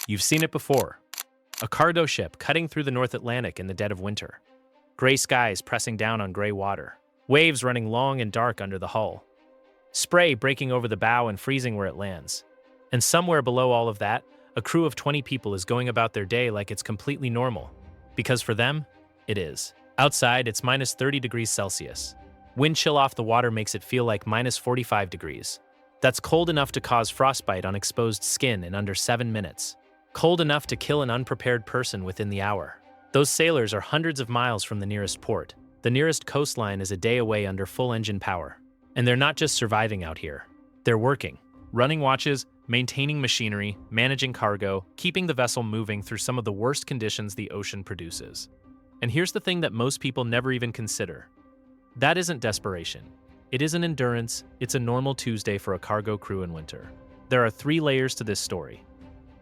You've seen it before. A cargo ship cutting through the North Atlantic in the dead of winter. Gray skies pressing down on gray water. Waves running long and dark under the hull. Spray breaking over the bow and freezing where it lands. And somewhere below all of that, a crew of 20 people is going about their day like it's completely normal. Because for them, it is. Outside, it's minus 30 degrees Celsius. Wind chill off the water makes it feel like minus 45 degrees. That's cold enough to cause frostbite on exposed skin in under 7 minutes. Cold enough to kill an unprepared person within the hour. Those sailors are hundreds of miles from the nearest port. The nearest coastline is a day away under full engine power. And they're not just surviving out here. They're working. Running watches, maintaining machinery, managing cargo, keeping the vessel moving through some of the worst conditions the ocean produces. And here's the thing that most people never even consider. That isn't desperation. It isn't endurance. It's a normal Tuesday for a cargo crew in winter. There are 3 layers to this story.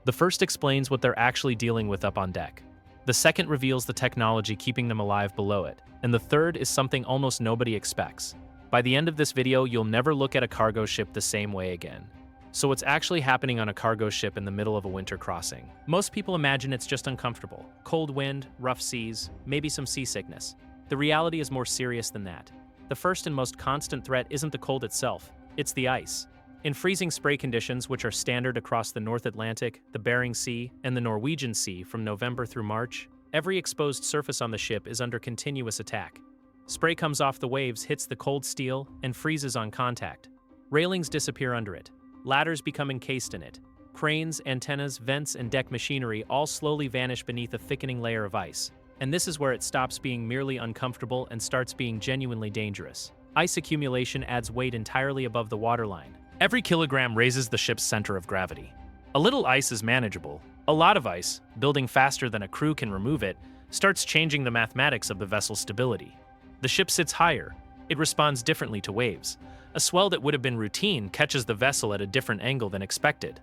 The first explains what they're actually dealing with up on deck. The second reveals the technology keeping them alive below it. And the third is something almost nobody expects. By the end of this video, you'll never look at a cargo ship the same way again. So what's actually happening on a cargo ship in the middle of a winter crossing? Most people imagine it's just uncomfortable. Cold wind, rough seas, maybe some seasickness. The reality is more serious than that. The first and most constant threat isn't the cold itself, it's the ice. In freezing spray conditions, which are standard across the North Atlantic, the Bering Sea, and the Norwegian Sea from November through March, every exposed surface on the ship is under continuous attack. Spray comes off the waves, hits the cold steel, and freezes on contact. Railings disappear under it. Ladders become encased in it. Cranes, antennas, vents, and deck machinery all slowly vanish beneath a thickening layer of ice. And this is where it stops being merely uncomfortable and starts being genuinely dangerous. Ice accumulation adds weight entirely above the waterline. Every kilogram raises the ship's center of gravity. A little ice is manageable. A lot of ice, building faster than a crew can remove it, starts changing the mathematics of the vessel's stability. The ship sits higher. It responds differently to waves. A swell that would have been routine catches the vessel at a different angle than expected.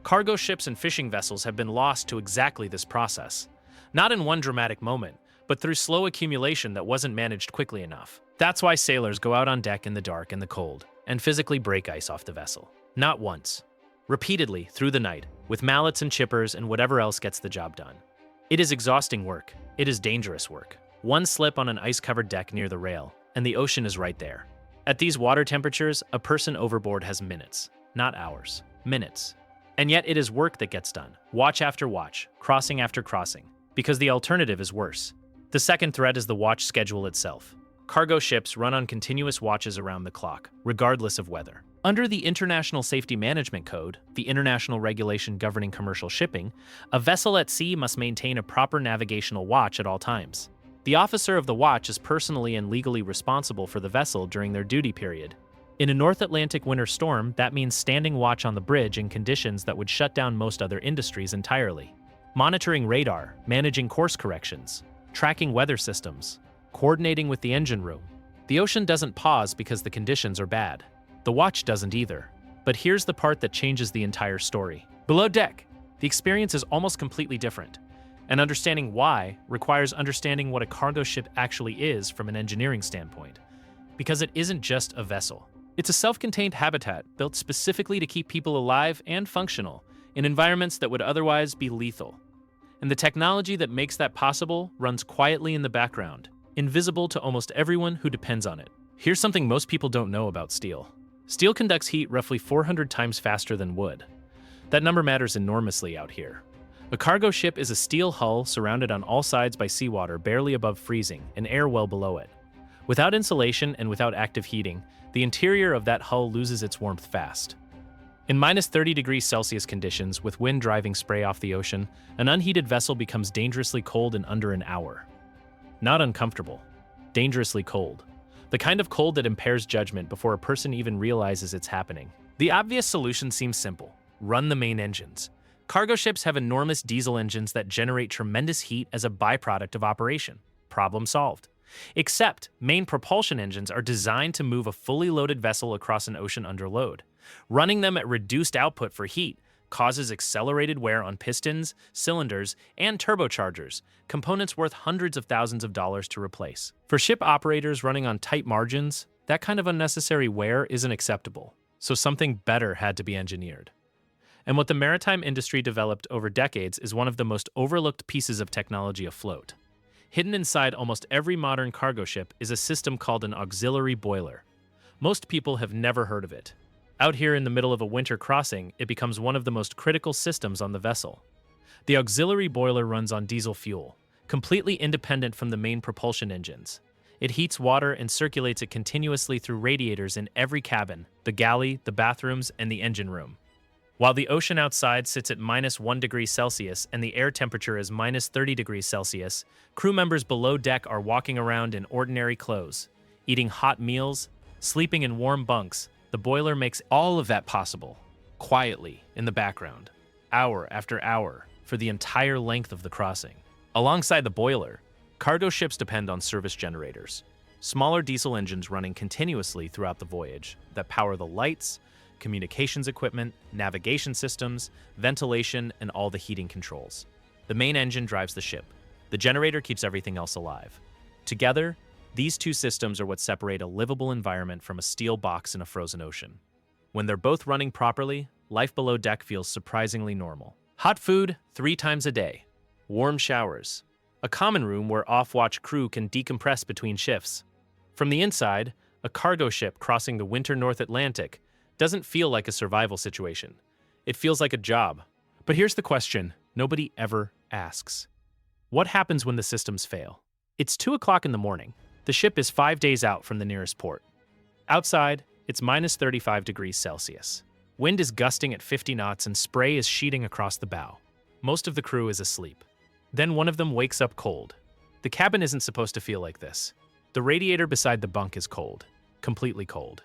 Cargo ships and fishing vessels have been lost to exactly this process. Not in one dramatic moment, but through slow accumulation that wasn't managed quickly enough. That's why sailors go out on deck in the dark and the cold, and physically break ice off the vessel. Not once. Repeatedly, through the night, with mallets and chippers and whatever else gets the job done. It is exhausting work. It is dangerous work. One slip on an ice-covered deck near the rail, and the ocean is right there. At these water temperatures, a person overboard has minutes, not hours. Minutes. And yet it is work that gets done. Watch after watch, crossing after crossing. Because the alternative is worse. The second threat is the watch schedule itself. Cargo ships run on continuous watches around the clock, regardless of weather. Under the International Safety Management Code, the international regulation governing commercial shipping, a vessel at sea must maintain a proper navigational watch at all times. The officer of the watch is personally and legally responsible for the vessel during their duty period. In a North Atlantic winter storm, that means standing watch on the bridge in conditions that would shut down most other industries entirely. Monitoring radar, managing course corrections, tracking weather systems, coordinating with the engine room. The ocean doesn't pause because the conditions are bad. The watch doesn't either. But here's the part that changes the entire story. Below deck, the experience is almost completely different. And understanding why requires understanding what a cargo ship actually is from an engineering standpoint. Because it isn't just a vessel. It's a self-contained habitat built specifically to keep people alive and functional in environments that would otherwise be lethal. And the technology that makes that possible runs quietly in the background, invisible to almost everyone who depends on it. Here's something most people don't know about steel. Steel conducts heat roughly 400 times faster than wood. That number matters enormously out here. A cargo ship is a steel hull surrounded on all sides by seawater barely above freezing and air well below it. Without insulation and without active heating, the interior of that hull loses its warmth fast. In minus 30 degrees Celsius conditions, with wind driving spray off the ocean, an unheated vessel becomes dangerously cold in under an hour. Not uncomfortable, dangerously cold. The kind of cold that impairs judgment before a person even realizes it's happening. The obvious solution seems simple. Run the main engines. Cargo ships have enormous diesel engines that generate tremendous heat as a byproduct of operation. Problem solved. Except, main propulsion engines are designed to move a fully loaded vessel across an ocean under load. Running them at reduced output for heat causes accelerated wear on pistons, cylinders, and turbochargers, components worth hundreds of thousands of dollars to replace. For ship operators running on tight margins, that kind of unnecessary wear isn't acceptable, so something better had to be engineered. And what the maritime industry developed over decades is one of the most overlooked pieces of technology afloat. Hidden inside almost every modern cargo ship is a system called an auxiliary boiler. Most people have never heard of it. Out here in the middle of a winter crossing, it becomes one of the most critical systems on the vessel. The auxiliary boiler runs on diesel fuel, completely independent from the main propulsion engines. It heats water and circulates it continuously through radiators in every cabin, the galley, the bathrooms, and the engine room. While the ocean outside sits at -1 °C and the air temperature is -30 °C, crew members below deck are walking around in ordinary clothes, eating hot meals, sleeping in warm bunks. The boiler makes all of that possible, quietly, in the background, hour after hour, for the entire length of the crossing. Alongside the boiler, cargo ships depend on service generators, smaller diesel engines running continuously throughout the voyage that power the lights, communications equipment, navigation systems, ventilation, and all the heating controls. The main engine drives the ship. The generator keeps everything else alive. Together, these two systems are what separate a livable environment from a steel box in a frozen ocean. When they're both running properly, life below deck feels surprisingly normal. Hot food 3 times a day. Warm showers. A common room where off-watch crew can decompress between shifts. From the inside, a cargo ship crossing the winter North Atlantic doesn't feel like a survival situation. It feels like a job. But here's the question nobody ever asks. What happens when the systems fail? It's 2 o'clock in the morning. The ship is 5 days out from the nearest port. Outside, it's -35 °C. Wind is gusting at 50 knots and spray is sheeting across the bow. Most of the crew is asleep. Then one of them wakes up cold. The cabin isn't supposed to feel like this. The radiator beside the bunk is cold. Completely cold.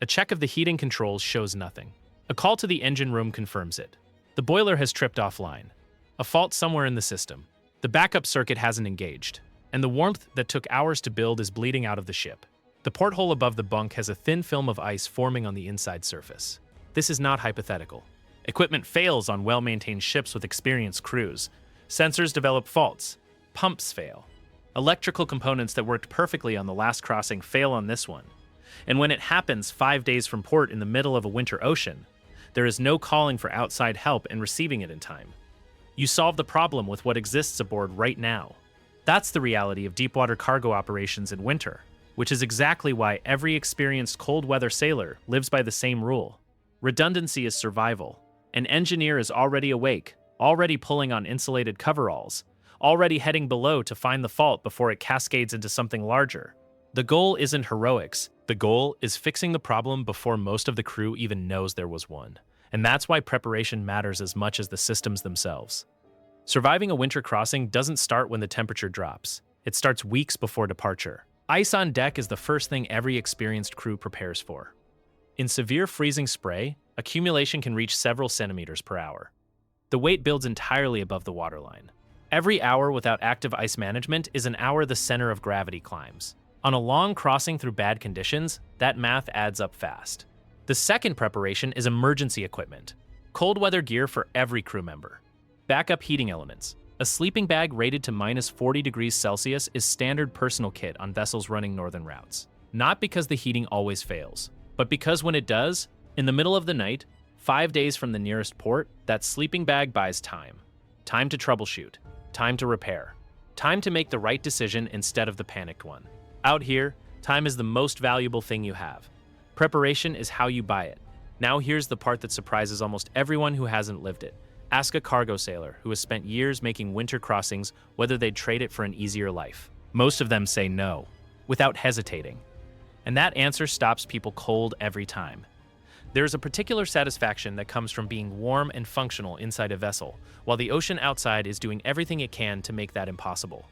A check of the heating controls shows nothing. A call to the engine room confirms it. The boiler has tripped offline. A fault somewhere in the system. The backup circuit hasn't engaged, and the warmth that took hours to build is bleeding out of the ship. The porthole above the bunk has a thin film of ice forming on the inside surface. This is not hypothetical. Equipment fails on well-maintained ships with experienced crews. Sensors develop faults. Pumps fail. Electrical components that worked perfectly on the last crossing fail on this one. And when it happens 5 days from port in the middle of a winter ocean, there is no calling for outside help and receiving it in time. You solve the problem with what exists aboard right now. That's the reality of deepwater cargo operations in winter, which is exactly why every experienced cold weather sailor lives by the same rule. Redundancy is survival. An engineer is already awake, already pulling on insulated coveralls, already heading below to find the fault before it cascades into something larger. The goal isn't heroics. The goal is fixing the problem before most of the crew even knows there was one. And that's why preparation matters as much as the systems themselves. Surviving a winter crossing doesn't start when the temperature drops. It starts weeks before departure. Ice on deck is the first thing every experienced crew prepares for. In severe freezing spray, accumulation can reach several centimeters per hour. The weight builds entirely above the waterline. Every hour without active ice management is an hour the center of gravity climbs. On a long crossing through bad conditions, that math adds up fast. The second preparation is emergency equipment. Cold weather gear for every crew member. Backup heating elements. A sleeping bag rated to -40 °C is standard personal kit on vessels running northern routes. Not because the heating always fails, but because when it does, in the middle of the night, 5 days from the nearest port, that sleeping bag buys time. Time to troubleshoot. Time to repair. Time to make the right decision instead of the panicked one. Out here, time is the most valuable thing you have. Preparation is how you buy it. Now here's the part that surprises almost everyone who hasn't lived it. Ask a cargo sailor who has spent years making winter crossings whether they'd trade it for an easier life. Most of them say no, without hesitating. And that answer stops people cold every time. There is a particular satisfaction that comes from being warm and functional inside a vessel, while the ocean outside is doing everything it can to make that impossible.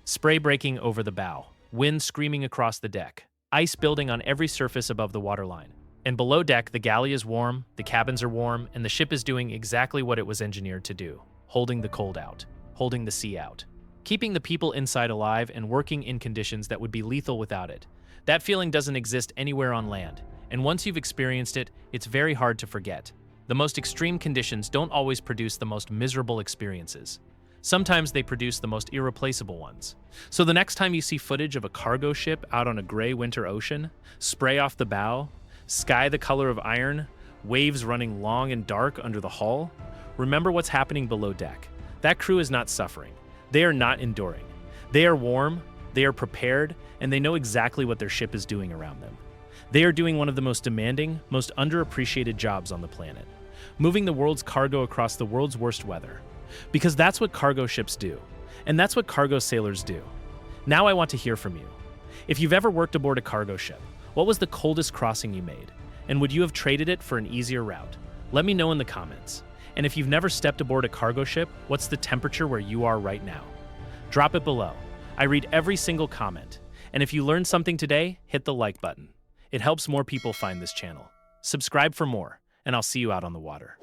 Spray breaking over the bow, wind screaming across the deck, ice building on every surface above the waterline. And below deck, the galley is warm, the cabins are warm, and the ship is doing exactly what it was engineered to do, holding the cold out, holding the sea out, keeping the people inside alive and working in conditions that would be lethal without it. That feeling doesn't exist anywhere on land, and once you've experienced it, it's very hard to forget. The most extreme conditions don't always produce the most miserable experiences. Sometimes they produce the most irreplaceable ones. So the next time you see footage of a cargo ship out on a gray winter ocean, spray off the bow, sky the color of iron, Waves running long and dark under the hull? Remember what's happening below deck. That crew is not suffering. They are not enduring. They are warm, they are prepared, and they know exactly what their ship is doing around them. They are doing one of the most demanding, most underappreciated jobs on the planet, moving the world's cargo across the world's worst weather. Because that's what cargo ships do, and that's what cargo sailors do. Now I want to hear from you. If you've ever worked aboard a cargo ship, what was the coldest crossing you made? And would you have traded it for an easier route? Let me know in the comments. And if you've never stepped aboard a cargo ship, what's the temperature where you are right now? Drop it below. I read every single comment. And if you learned something today, hit the like button. It helps more people find this channel. Subscribe for more, and I'll see you out on the water.